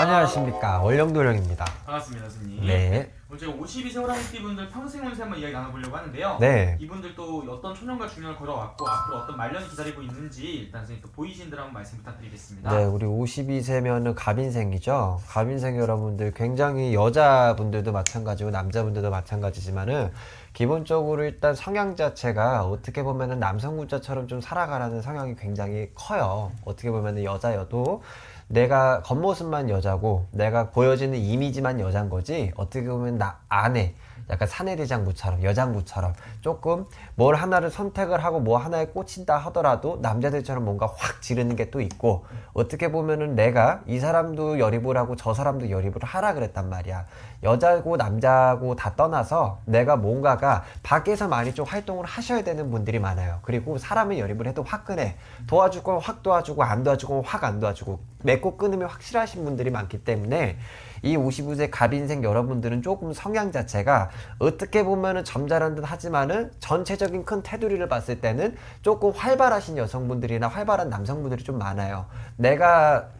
안녕하십니까. 원령도령입니다. 반갑습니다, 선생님. 네. 오늘 저희 52세 호랑이띠 분들 평생 운세 한번 이야기 나눠보려고 하는데요. 네. 이분들도 어떤 초년과 중년을 걸어왔고 앞으로 어떤 말년이 기다리고 있는지 일단 선생님 또 보이신 대로 한번 말씀 부탁드리겠습니다. 네, 우리 52세면은 갑인생이죠. 갑인생 여러분들 굉장히 여자분들도 마찬가지고 남자분들도 마찬가지지만은 기본적으로 일단 성향 자체가 어떻게 보면은 남성 문자처럼 좀 살아가라는 성향이 굉장히 커요. 어떻게 보면은 여자여도 내가 겉모습만 여자고 내가 보여지는 이미지만 여잔 거지, 어떻게 보면 나 안에 약간 사내대장부처럼 여장부처럼 조금 뭘 하나를 선택을 하고 뭐 하나에 꽂힌다 하더라도 남자들처럼 뭔가 확 지르는 게 또 있고, 어떻게 보면은 내가 이 사람도 열입을 하고 저 사람도 열입을 하라 그랬단 말이야. 여자고 남자고 다 떠나서 내가 뭔가가 밖에서 많이 좀 활동을 하셔야 되는 분들이 많아요. 그리고 사람을 열입을 해도 화끈해. 도와줄 건 확 도와주고 안 도와주고 확 안 도와주고 맺고 끊음이 확실하신 분들이 많기 때문에 이 52세 갑인생 여러분들은 조금 성향 자체가 어떻게 보면은 점잖은 듯 하지만은 전체적인 큰 테두리를 봤을 때는 조금 활발하신 여성분들이나 활발한 남성분들이 좀 많아요. 내가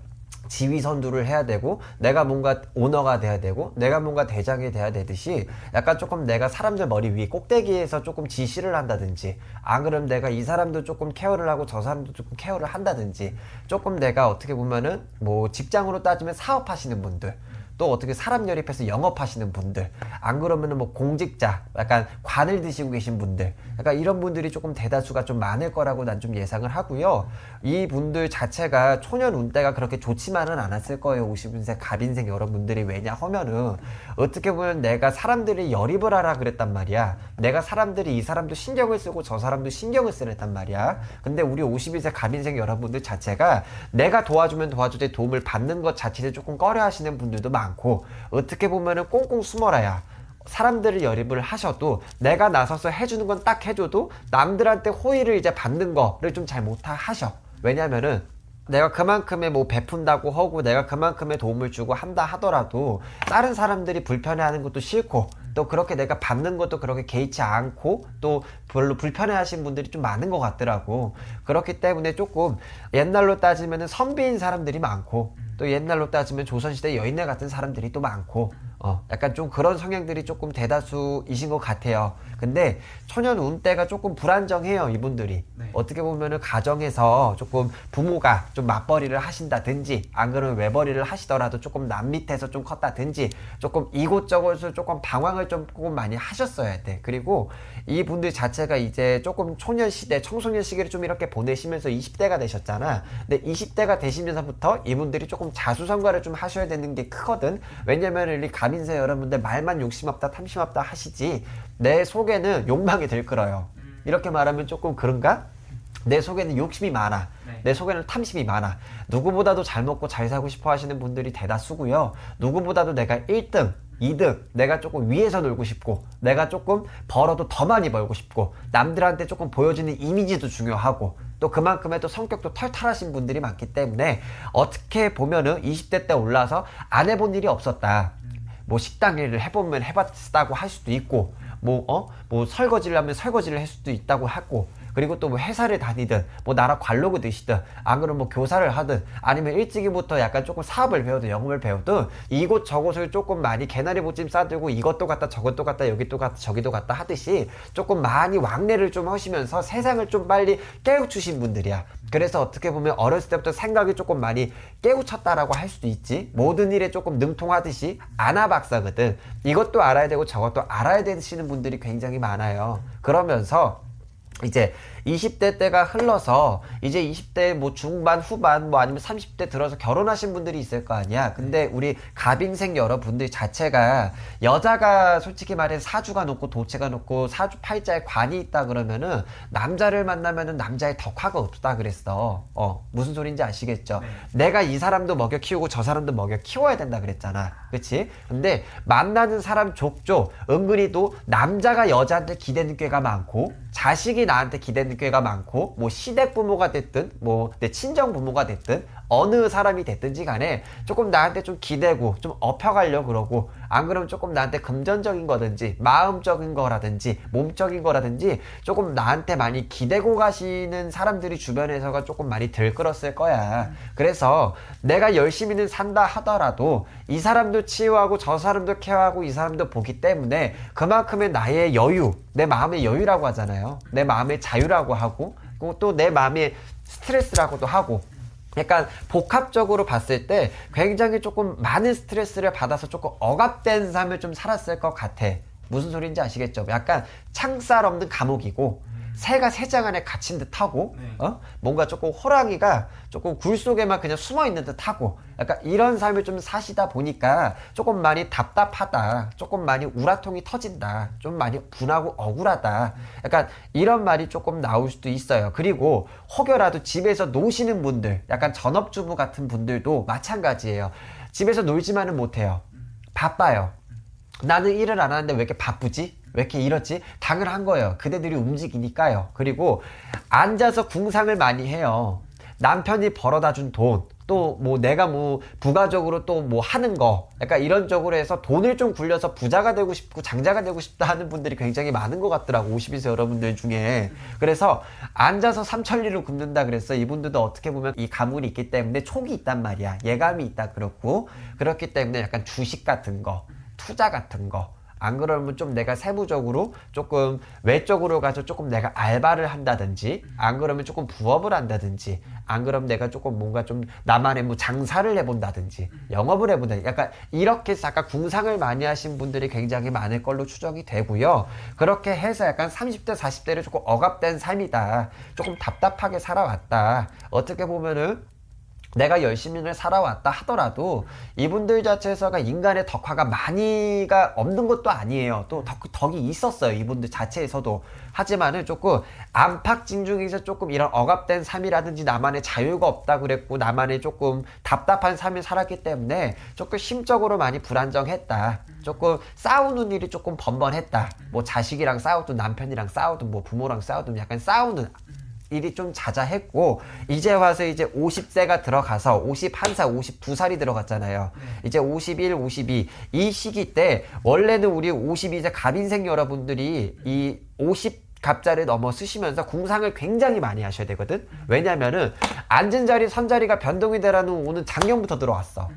지휘 선두를 해야 되고 내가 뭔가 오너가 돼야 되고 내가 뭔가 대장이 돼야 되듯이 약간 조금 내가 사람들 머리 위에 꼭대기에서 조금 지시를 한다든지, 안 그러면 내가 이 사람도 조금 케어를 하고 저 사람도 조금 케어를 한다든지, 조금 내가 어떻게 보면은 뭐 직장으로 따지면 사업하시는 분들, 또 어떻게 사람 열입해서 영업하시는 분들, 안 그러면은 뭐 공직자, 약간 관을 드시고 계신 분들, 약간 이런 분들이 조금 대다수가 좀 많을 거라고 난 좀 예상을 하고요. 이 분들 자체가 초년 운대가 그렇게 좋지만은 않았을 거예요. 50인생 갑인생 여러분들이. 왜냐 하면은 어떻게 보면 내가 사람들이 열입을 하라 그랬단 말이야. 내가 사람들이 이 사람도 신경을 쓰고 저 사람도 신경을 쓰랬단 말이야. 근데 우리 52세 갑인생 여러분들 자체가 내가 도와주면 도와주되 도움을 받는 것 자체를 조금 꺼려 하시는 분들도 많고, 어떻게 보면은 꽁꽁 숨어라야 사람들을 열입을 하셔도 내가 나서서 해주는 건 딱 해줘도 남들한테 호의를 이제 받는 거를 좀 잘 못 하셔. 왜냐면은 내가 그만큼의 뭐 베푼다고 하고 내가 그만큼의 도움을 주고 한다 하더라도 다른 사람들이 불편해하는 것도 싫고, 또 그렇게 내가 받는 것도 그렇게 개의치 않고 또 별로 불편해하신 분들이 좀 많은 것 같더라고. 그렇기 때문에 조금 옛날로 따지면 선비인 사람들이 많고, 또 옛날로 따지면 조선시대 여인네 같은 사람들이 또 많고, 약간 좀 그런 성향들이 조금 대다수이신 것 같아요. 근데 초년 운대가 조금 불안정해요, 이분들이. 네. 어떻게 보면은 가정에서 조금 부모가 좀 맞벌이를 하신다든지, 안 그러면 외벌이를 하시더라도 조금 남 밑에서 좀 컸다든지, 조금 이곳저곳을 조금 방황을 조금 많이 하셨어야 돼. 그리고 이분들 자체가 이제 조금 초년 시대, 청소년 시기를 좀 이렇게 보내시면서 20대가 되셨잖아. 근데 20대가 되시면서부터 이분들이 조금 자수성가를 좀 하셔야 되는 게 크거든. 왜냐면 이 갑인세 여러분들 말만 욕심 없다 탐심 없다 하시지 내 속에는 욕망이 들끓어요. 이렇게 말하면 조금 그런가? 내 속에는 욕심이 많아. 네. 내 속에는 탐심이 많아. 누구보다도 잘 먹고 잘 살고 싶어 하시는 분들이 대다수고요. 누구보다도 내가 1등 2등, 내가 조금 위에서 놀고 싶고, 내가 조금 벌어도 더 많이 벌고 싶고, 남들한테 조금 보여지는 이미지도 중요하고, 또 그만큼의 또 성격도 털털하신 분들이 많기 때문에 어떻게 보면은 20대 때 올라서 안 해본 일이 없었다. 뭐 식당 일을 해보면 해봤다고 할 수도 있고, 뭐 설거지를 하면 설거지를 할 수도 있다고 하고, 그리고 또 뭐 회사를 다니든 뭐 나라 관록을 드시든, 안 그러면 뭐 교사를 하든, 아니면 일찍이부터 약간 조금 사업을 배우든 영업을 배우든 이곳 저곳을 조금 많이 개나리 보찜 싸들고 이것도 갔다 저것도 갔다 여기도 갔다 저기도 갔다 하듯이 조금 많이 왕래를 좀 하시면서 세상을 좀 빨리 깨우치신 분들이야. 그래서 어떻게 보면 어렸을 때부터 생각이 조금 많이 깨우쳤다라고 할 수도 있지. 모든 일에 조금 능통하듯이 아나박사거든. 이것도 알아야 되고 저것도 알아야 되시는 분들이 굉장히 많아요. 그러면서 이제 20대 때가 흘러서 이제 20대 뭐 중반 후반 뭐 아니면 30대 들어서 결혼하신 분들이 있을 거 아니야. 근데 우리 갑인생 여러분들 자체가 여자가 솔직히 말해 사주가 높고 도체가 높고 사주 팔자에 관이 있다 그러면은 남자를 만나면은 남자의 덕화가 없다 그랬어. 무슨 소린지 아시겠죠? 네. 내가 이 사람도 먹여 키우고 저 사람도 먹여 키워야 된다 그랬잖아. 그치? 근데 만나는 사람 족족 은근히도 남자가 여자한테 기대는 꾀가 많고, 자식이 나한테 기대는 꾀가 많고, 뭐 시댁 부모가 됐든 뭐 내 친정 부모가 됐든 어느 사람이 됐든지 간에 조금 나한테 좀 기대고 좀 업혀가려고 그러고, 안 그러면 조금 나한테 금전적인 거든지 마음적인 거라든지 몸적인 거라든지 조금 나한테 많이 기대고 가시는 사람들이 주변에서가 조금 많이 들끓었을 거야. 그래서 내가 열심히는 산다 하더라도 이 사람도 치유하고 저 사람도 케어하고 이 사람도 보기 때문에 그만큼의 나의 여유, 내 마음의 여유라고 하잖아요. 내 마음의 자유라고 하고, 또 내 마음의 스트레스라고도 하고, 약간 복합적으로 봤을 때 굉장히 조금 많은 스트레스를 받아서 조금 억압된 삶을 좀 살았을 것 같아. 무슨 소리인지 아시겠죠? 약간 창살 없는 감옥이고 새가 새장 안에 갇힌 듯하고, 네. 뭔가 조금 호랑이가 조금 굴 속에만 그냥 숨어 있는 듯하고, 약간 이런 삶을 좀 사시다 보니까 조금 많이 답답하다, 조금 많이 우라통이 터진다, 좀 많이 분하고 억울하다, 약간 이런 말이 조금 나올 수도 있어요. 그리고 혹여라도 집에서 노시는 분들, 약간 전업주부 같은 분들도 마찬가지예요. 집에서 놀지만은 못해요. 바빠요. 나는 일을 안 하는데 왜 이렇게 바쁘지? 왜 이렇게 이렇지? 당연한 거예요. 그대들이 움직이니까요. 그리고 앉아서 궁상을 많이 해요. 남편이 벌어다 준 돈, 또 뭐 내가 뭐 부가적으로 또 뭐 하는 거, 약간 이런 쪽으로 해서 돈을 좀 굴려서 부자가 되고 싶고 장자가 되고 싶다 하는 분들이 굉장히 많은 것 같더라고, 52세 여러분들 중에. 그래서 앉아서 삼천리를 굽는다 그랬어. 이분들도 어떻게 보면 이 가문이 있기 때문에 촉이 있단 말이야. 예감이 있다 그렇고, 그렇기 때문에 약간 주식 같은 거, 투자 같은 거, 안 그러면 좀 내가 세부적으로 조금 외적으로 가서 조금 내가 알바를 한다든지, 안 그러면 조금 부업을 한다든지, 안 그러면 내가 조금 뭔가 좀 나만의 뭐 장사를 해본다든지 영업을 해본다든지, 약간 이렇게 해서 약간 궁상을 많이 하신 분들이 굉장히 많을 걸로 추정이 되고요. 그렇게 해서 약간 30대 40대를 조금 억압된 삶이다, 조금 답답하게 살아왔다, 어떻게 보면은 내가 열심히를 살아왔다 하더라도 이분들 자체에서가 인간의 덕화가 많이가 없는 것도 아니에요. 또 덕이 있었어요, 이분들 자체에서도. 하지만은 조금 안팎진중에서 조금 이런 억압된 삶이라든지 나만의 자유가 없다 그랬고, 나만의 조금 답답한 삶을 살았기 때문에 조금 심적으로 많이 불안정했다, 조금 싸우는 일이 조금 번번했다. 뭐 자식이랑 싸우든 남편이랑 싸우든 뭐 부모랑 싸우든 약간 싸우는 일이 좀 자자했고, 이제 와서 이제 50세가 들어가서 51살, 52살이 들어갔잖아요. 이제 51, 52, 이 시기 때 원래는 우리 52세 갑인생 여러분들이 이 50 갑자를 넘어 쓰시면서 궁상을 굉장히 많이 하셔야 되거든. 왜냐면은 앉은 자리 선 자리가 변동이 되라는 운은 작년부터 들어왔어.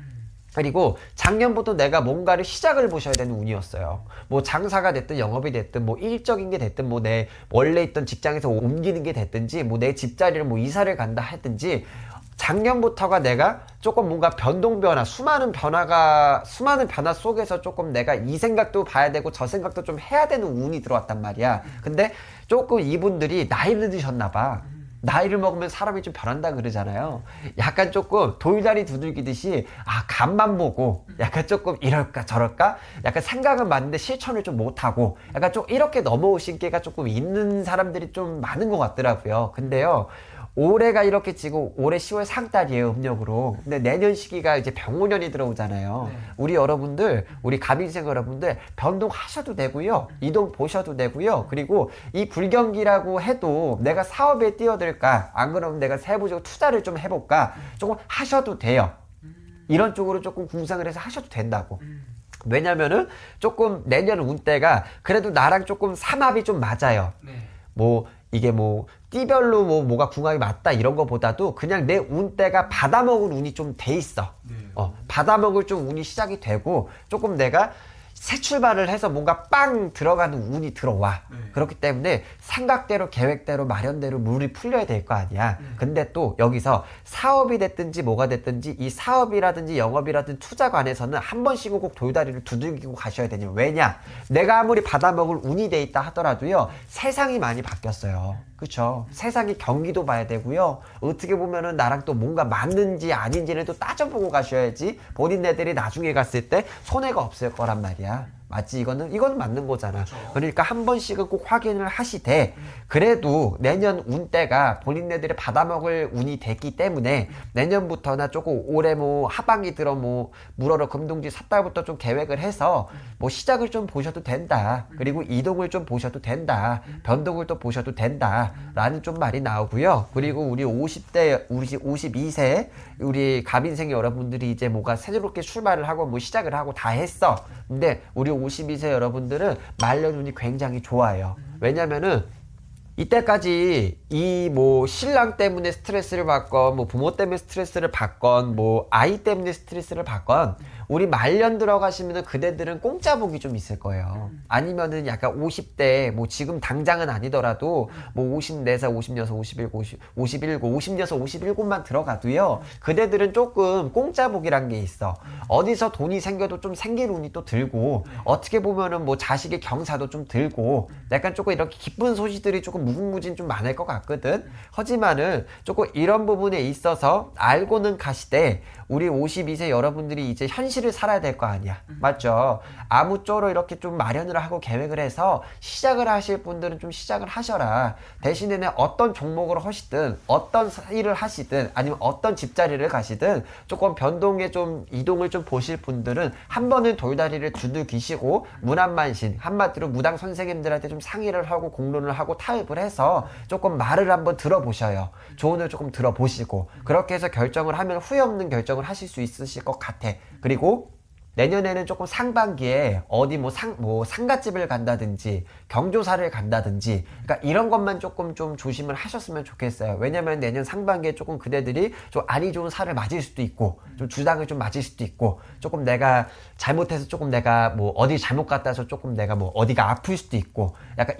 그리고 작년부터 내가 뭔가를 시작을 보셔야 되는 운이었어요. 뭐 장사가 됐든 영업이 됐든 뭐 일적인 게 됐든 뭐 내 원래 있던 직장에서 옮기는 게 됐든지 뭐 내 집자리를 뭐 이사를 간다 했든지, 작년부터가 내가 조금 뭔가 변화, 수많은 변화 속에서 조금 내가 이 생각도 봐야 되고 저 생각도 좀 해야 되는 운이 들어왔단 말이야. 근데 조금 이분들이 나이를 드셨나 봐. 나이를 먹으면 사람이 좀 변한다 그러잖아요. 약간 조금 돌다리 두들기듯이 간만 보고 약간 조금 이럴까 저럴까 약간 생각은 많은데 실천을 좀 못하고, 약간 좀 이렇게 넘어오신 게가 조금 있는 사람들이 좀 많은 것 같더라고요. 근데요, 올해가 이렇게 지고 올해 10월 상달이에요, 음력으로. 근데 내년 시기가 이제 병오년이 들어오잖아요. 네. 우리 여러분들, 우리 갑인생 여러분들 변동하셔도 되고요, 이동 보셔도 되고요. 그리고 이 불경기라고 해도 내가 사업에 뛰어들까, 안 그러면 내가 세부적으로 투자를 좀 해볼까, 조금 하셔도 돼요. 이런 쪽으로 조금 궁상을 해서 하셔도 된다고. 왜냐면은 조금 내년 운대가 그래도 나랑 조금 삼합이 좀 맞아요. 네. 뭐 이게 뭐 띠별로 뭐가 궁합이 맞다 이런 거보다도 그냥 내 운대가 받아먹을 운이 좀 돼 있어. 네. 받아먹을 좀 운이 시작이 되고, 조금 내가 새 출발을 해서 뭔가 빵 들어가는 운이 들어와. 네. 그렇기 때문에 생각대로 계획대로 마련대로 물이 풀려야 될 거 아니야. 근데 또 여기서 사업이 됐든지 뭐가 됐든지 이 사업이라든지 영업이라든지 투자 관해서는 한 번씩은 꼭 돌다리를 두들기고 가셔야 되냐. 왜냐, 내가 아무리 받아먹을 운이 돼 있다 하더라도요, 세상이 많이 바뀌었어요. 그쵸? 세상의 경기도 봐야 되고요, 어떻게 보면은 나랑 또 뭔가 맞는지 아닌지를 또 따져보고 가셔야지 본인네들이 나중에 갔을 때 손해가 없을 거란 말이야. 맞지? 이거는 맞는 거잖아. 그쵸. 그러니까 한 번씩은 꼭 확인을 하시되 그래도 내년 운때가 본인네들이 받아먹을 운이 됐기 때문에 내년부터나 조금 올해 뭐 하반기 들어 뭐 물어러 금동지 삿달부터 좀 계획을 해서 뭐 시작을 좀 보셔도 된다. 그리고 이동을 좀 보셔도 된다. 변동을 또 보셔도 된다. 라는 좀 말이 나오고요. 그리고 우리 50대, 우리 52세 우리 갑인생 여러분들이 이제 뭐가 새롭게 출발을 하고 뭐 시작을 하고 다 했어. 근데 우리 52세 여러분들은 말년 운이 굉장히 좋아요. 왜냐면은 이때까지 이 뭐 신랑 때문에 스트레스를 받건 뭐 부모 때문에 스트레스를 받건 뭐 아이 때문에 스트레스를 받건 우리 말년 들어가시면은 그대들은 공짜 복이 좀 있을 거예요. 아니면은 약간 50대 뭐 지금 당장은 아니더라도 뭐 54살, 56, 51, 51, 56, 57만 들어가도요. 그대들은 조금 공짜 복이란 게 있어. 어디서 돈이 생겨도 좀 생길 운이 또 들고 어떻게 보면은 뭐 자식의 경사도 좀 들고 약간 조금 이렇게 기쁜 소식들이 조금 무궁무진 좀 많을 것 같거든. 하지만은 조금 이런 부분에 있어서 알고는 가시되 우리 52세 여러분들이 이제 현실을 살아야 될 거 아니야. 맞죠? 아무쪼록 이렇게 좀 마련을 하고 계획을 해서 시작을 하실 분들은 좀 시작을 하셔라. 대신에는 어떤 종목을 하시든 어떤 일을 하시든 아니면 어떤 집자리를 가시든 조금 변동에 좀 이동을 좀 보실 분들은 한 번은 돌다리를 두들기시고 문안만신 한마디로 무당 선생님들한테 좀 상의를 하고 공론을 하고 타협을 해서 조금 말을 한번 들어보셔요. 조언을 조금 들어보시고 그렇게 해서 결정을 하면 후회 없는 결정을 하실 수 있으실 것 같아. 그리고 내년에는 조금 상반기에 어디 뭐 상가집을 간다든지 경조사를 간다든지 그러니까 이런 것만 조금 좀 조심을 하셨으면 좋겠어요. 왜냐면 내년 상반기에 조금 그대들이 좀 안이 좋은 살을 맞을 수도 있고 좀 주당을 좀 맞을 수도 있고 조금 내가 잘못해서 조금 내가 뭐 어디 잘못 갔다 와서 조금 내가 뭐 어디가 아플 수도 있고 약간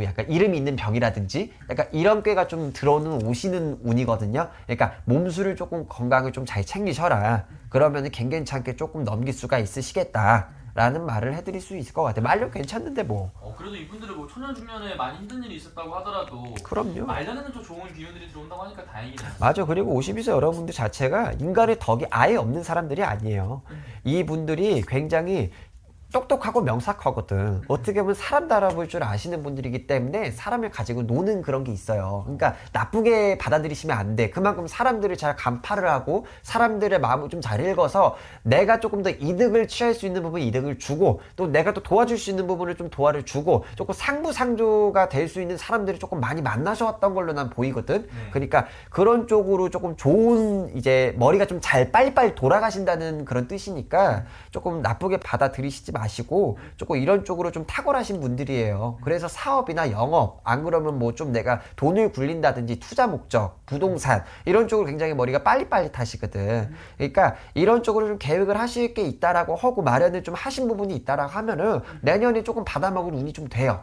약간 이름이 있는 병이라든지 약간 이런 꾀가 좀 들어오는 오시는 운이거든요. 그러니까 몸술을 조금 건강을 좀 잘 챙기셔라. 그러면은 괜찮게 조금 넘길 수가 있으시겠다라는 말을 해드릴 수 있을 것 같아요. 말년 괜찮는데 뭐. 그래도 이분들은 뭐 초년 중년에 많이 힘든 일이 있었다고 하더라도 그럼요. 말년에는 좀 좋은 기운들이 들어온다고 하니까 다행이네요. 맞아. 그리고 52세 여러분들 자체가 인간의 덕이 아예 없는 사람들이 아니에요. 이분들이 굉장히 똑똑하고 명석하거든. 어떻게 보면 사람 달아볼 줄 아시는 분들이기 때문에 사람을 가지고 노는 그런 게 있어요. 그러니까 나쁘게 받아들이시면 안 돼. 그만큼 사람들을 잘 간파를 하고 사람들의 마음을 좀 잘 읽어서 내가 조금 더 이득을 취할 수 있는 부분 이득을 주고 또 내가 또 도와줄 수 있는 부분을 좀 도와를 주고 조금 상부상조가 될 수 있는 사람들이 조금 많이 만나셨던 걸로 난 보이거든. 그러니까 그런 쪽으로 조금 좋은 이제 머리가 좀 잘 빨리빨리 돌아가신다는 그런 뜻이니까 조금 나쁘게 받아들이시지 마시고 조금 이런 쪽으로 좀 탁월하신 분들이에요. 그래서 사업이나 영업 안 그러면 뭐 좀 내가 돈을 굴린다든지 투자 목적 부동산 이런 쪽으로 굉장히 머리가 빨리빨리 타시거든. 그러니까 이런 쪽으로 좀 계획을 하실 게 있다라고 하고 마련을 좀 하신 부분이 있다라고 하면은 내년에 조금 받아먹을 운이 좀 돼요.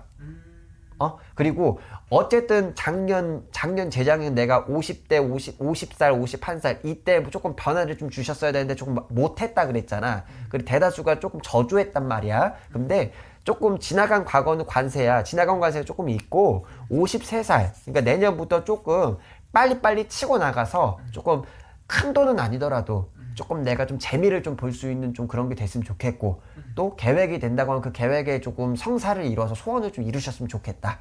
그리고 어쨌든 작년 재작년 내가 50대 50살 51살 이때 조금 변화를 좀 주셨어야 되는데 조금 못했다 그랬잖아. 그리고 대다수가 조금 저조했단 말이야. 근데 조금 지나간 과거는 관세야. 지나간 관세가 조금 있고 53살 그러니까 내년부터 조금 빨리빨리 치고 나가서 조금 큰 돈은 아니더라도 조금 내가 좀 재미를 좀 볼 수 있는 좀 그런 게 됐으면 좋겠고 또 계획이 된다고 하면 그 계획에 조금 성사를 이뤄서 소원을 좀 이루셨으면 좋겠다.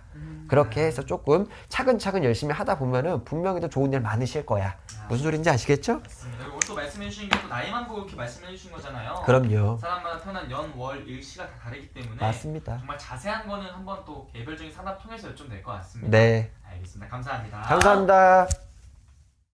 그렇게 해서 조금 차근차근 열심히 하다 보면은 분명히 더 좋은 일 많으실 거야. 무슨 소리인지 아시겠죠? 맞습니다. 오늘 또 말씀해 주신 게 또 나이만 보고 이렇게 말씀해 주신 거잖아요. 그럼요. 사람마다 태어난 연, 월, 일시가 다 다르기 때문에 맞습니다. 정말 자세한 거는 한번 또 개별적인 상담 통해서 여쭤도 될 것 같습니다. 네. 알겠습니다. 감사합니다. 감사합니다.